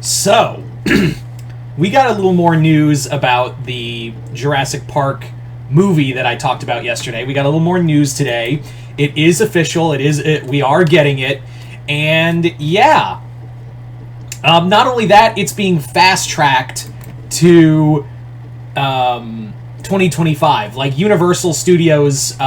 So, we got a little more news about the Jurassic Park movie that I talked about yesterday. We got a little more news today. It is official. We are getting it. And yeah. Not only that, it's being fast-tracked to 2025. Like, Universal Studios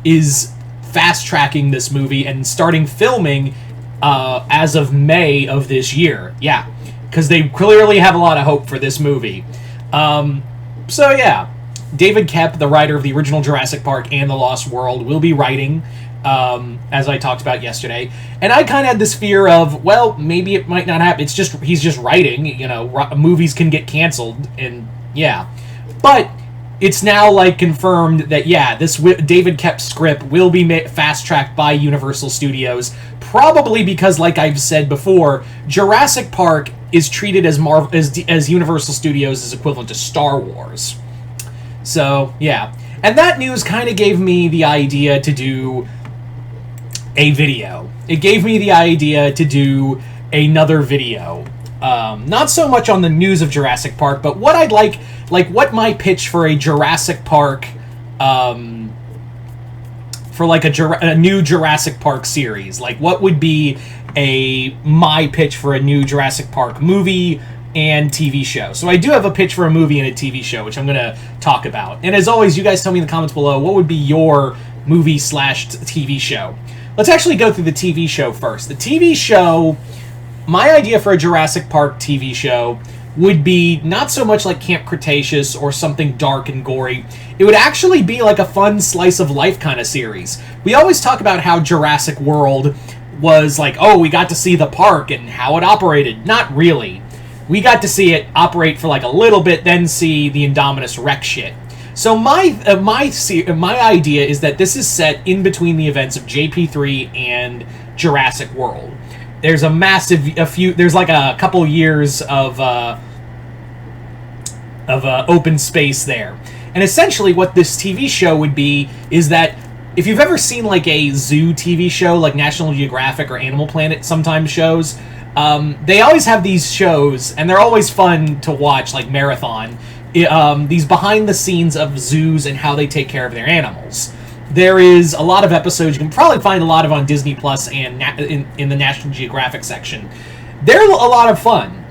is fast-tracking this movie and starting filming as of May of this year. Yeah, because they clearly have a lot of hope for this movie. So yeah, David Koepp, the writer of the original Jurassic Park and The Lost World, will be writing, as I talked about yesterday. And I kind of had this fear of, well, maybe it might not happen. He's just writing. You know, movies can get canceled, and yeah. But it's now like confirmed that this David Koepp script will be fast-tracked by Universal Studios, probably because, like I've said before, Jurassic Park is treated as Universal Studios' equivalent to Star Wars. So yeah, and that news kind of gave me the idea to do a video. It gave me the idea to do another video. Not so much on the news of Jurassic Park, but what I'd like what my pitch for a Jurassic Park, for like a new Jurassic Park series. Like, what would be my pitch for a new Jurassic Park movie and TV show. So I do have a pitch for a movie and a TV show, which I'm going to talk about. And as always, you guys tell me in the comments below, what would be your movie/TV show? Let's actually go through the TV show first. The TV show, my idea for a Jurassic Park TV show would be not so much like Camp Cretaceous or something dark and gory. It would actually be like a fun slice of life kind of series. We always talk about how Jurassic World was like, oh, we got to see the park and how it operated. Not really. We got to see it operate for like a little bit, then see the Indominus wreck shit. So my idea is that this is set in between the events of JP3 and Jurassic World. There's there's like a couple years of open space there. And essentially what this TV show would be is that if you've ever seen like a zoo TV show, like National Geographic or Animal Planet sometimes shows, they always have these shows, and they're always fun to watch, like Marathon, these behind the scenes of zoos and how they take care of their animals. There is a lot of episodes, you can probably find a lot of on Disney Plus and in the National Geographic section. They're a lot of fun.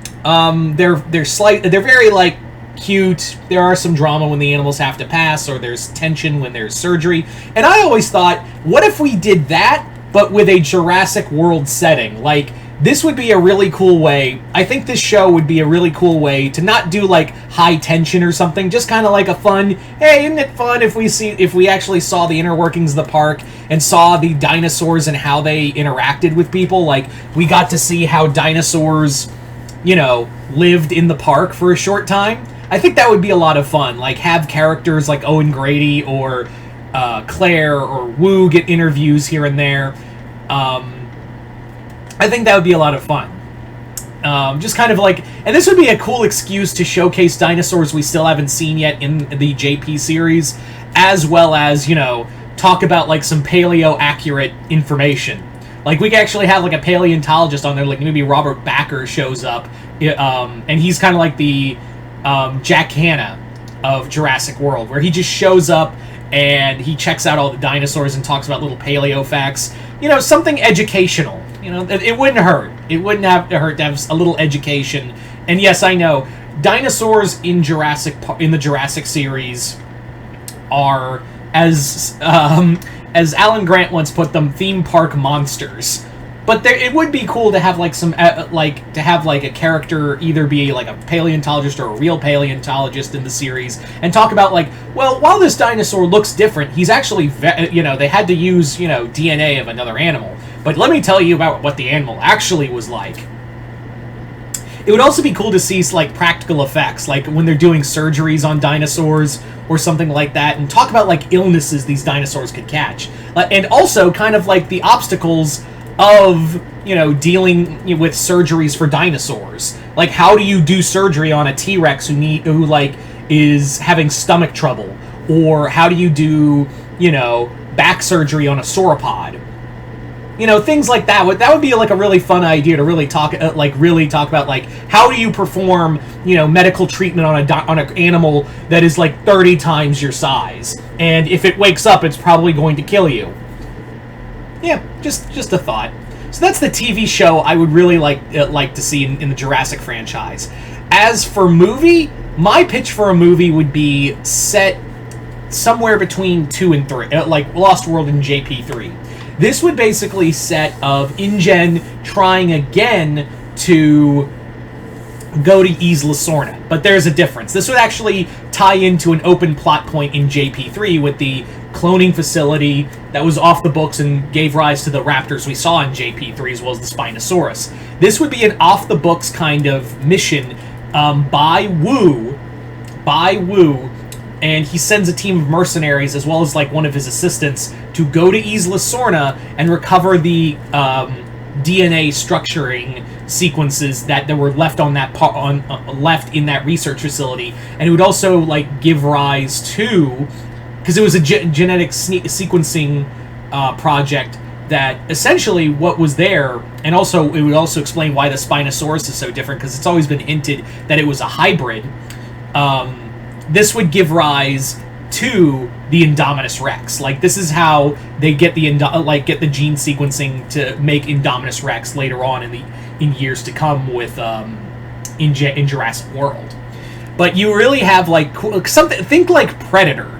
They're very like cute. There are some drama when the animals have to pass, or there's tension when there's surgery. And I always thought, what if we did that, but with a Jurassic World setting? Like, this would be a really cool way. I think this show would be a really cool way to not do like high tension or something, just kind of like a fun, hey, isn't it fun if we actually saw the inner workings of the park and saw the dinosaurs and how they interacted with people? Like, we got to see how dinosaurs, lived in the park for a short time. I think that would be a lot of fun. Like, have characters like Owen Grady or Claire or Wu get interviews here and there. I think that would be a lot of fun. Just kind of like... And this would be a cool excuse to showcase dinosaurs we still haven't seen yet in the JP series, as well as, talk about, like, some paleo-accurate information. Like, we could actually have, like, a paleontologist on there, like, maybe Robert Backer shows up, and he's kind of like the Jack Hanna of Jurassic World, where he just shows up and he checks out all the dinosaurs and talks about little paleo facts. Something educational. It wouldn't hurt. It wouldn't have to hurt to have a little education. And yes, I know, dinosaurs in the Jurassic series are, as Alan Grant once put them, theme park monsters. But it would be cool to have a character either be like a paleontologist or a real paleontologist in the series and talk about while this dinosaur looks different, he's actually they had to use DNA of another animal. But let me tell you about what the animal actually was like. It would also be cool to see like practical effects, like when they're doing surgeries on dinosaurs or something like that, and talk about like illnesses these dinosaurs could catch, and also kind of like the obstacles of dealing with surgeries for dinosaurs. Like, how do you do surgery on a T-Rex who is having stomach trouble, or how do you do back surgery on a sauropod? things like that. That would be like a really fun idea to really talk about, like, how do you perform, medical treatment on an animal that is like 30 times your size, and if it wakes up, it's probably going to kill you. Yeah, just a thought. So that's the TV show I would really like to see in the Jurassic franchise. As for movie, my pitch for a movie would be set somewhere between 2 and 3, like Lost World and JP3. This would basically set of InGen trying again to go to Isla Sorna, but there's a difference. This would actually tie into an open plot point in JP3 with the cloning facility that was off the books and gave rise to the raptors we saw in JP3, as well as the Spinosaurus. This would be an off-the-books kind of mission by Wu, and he sends a team of mercenaries, as well as like one of his assistants, to go to Isla Sorna and recover the DNA structuring sequences that were left on that left in that research facility, and it would also like give rise to, because it was a genetic sequencing project, that essentially what was there, and also it would also explain why the Spinosaurus is so different, because it's always been hinted that it was a hybrid. This would give rise to the Indominus Rex. Like, this is how they get the gene sequencing to make Indominus Rex later on in years to come with in Jurassic World. But you really have like something, think like Predator,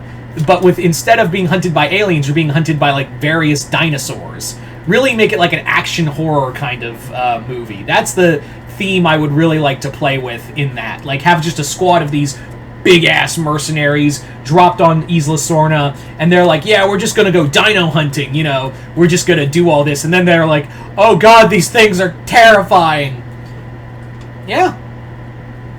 but with, instead of being hunted by aliens, you're being hunted by like various dinosaurs. Really make it like an action horror kind of movie. That's the theme I would really like to play with in that. Like, have just a squad of these big-ass mercenaries dropped on Isla Sorna, and they're like, yeah, we're just gonna go dino hunting, we're just gonna do all this, and then they're like, oh god, these things are terrifying. Yeah.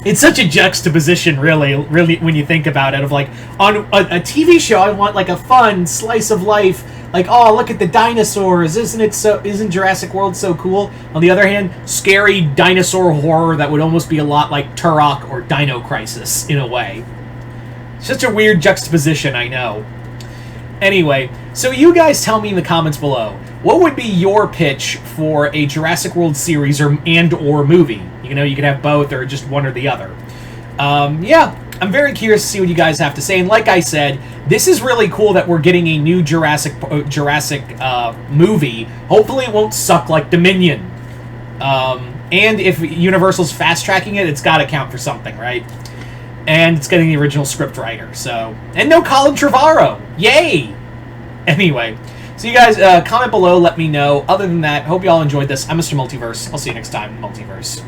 It's such a juxtaposition, really, when you think about it, of like, on a TV show, I want like a fun slice of life, like, oh, look at the dinosaurs, isn't Jurassic World so cool? On the other hand, scary dinosaur horror that would almost be a lot like Turok or Dino Crisis, in a way. Such a weird juxtaposition, I know. Anyway, so you guys tell me in the comments below, what would be your pitch for a Jurassic World series or movie? You can have both or just one or the other. Yeah, I'm very curious to see what you guys have to say. And like I said, this is really cool that we're getting a new Jurassic movie. Hopefully it won't suck like Dominion. And if Universal's fast-tracking it, it's got to count for something, right? And it's getting the original script writer, so... And no Colin Trevorrow! Yay! Anyway, so you guys, comment below, let me know. Other than that, hope you all enjoyed this. I'm Mr. Multiverse. I'll see you next time in Multiverse.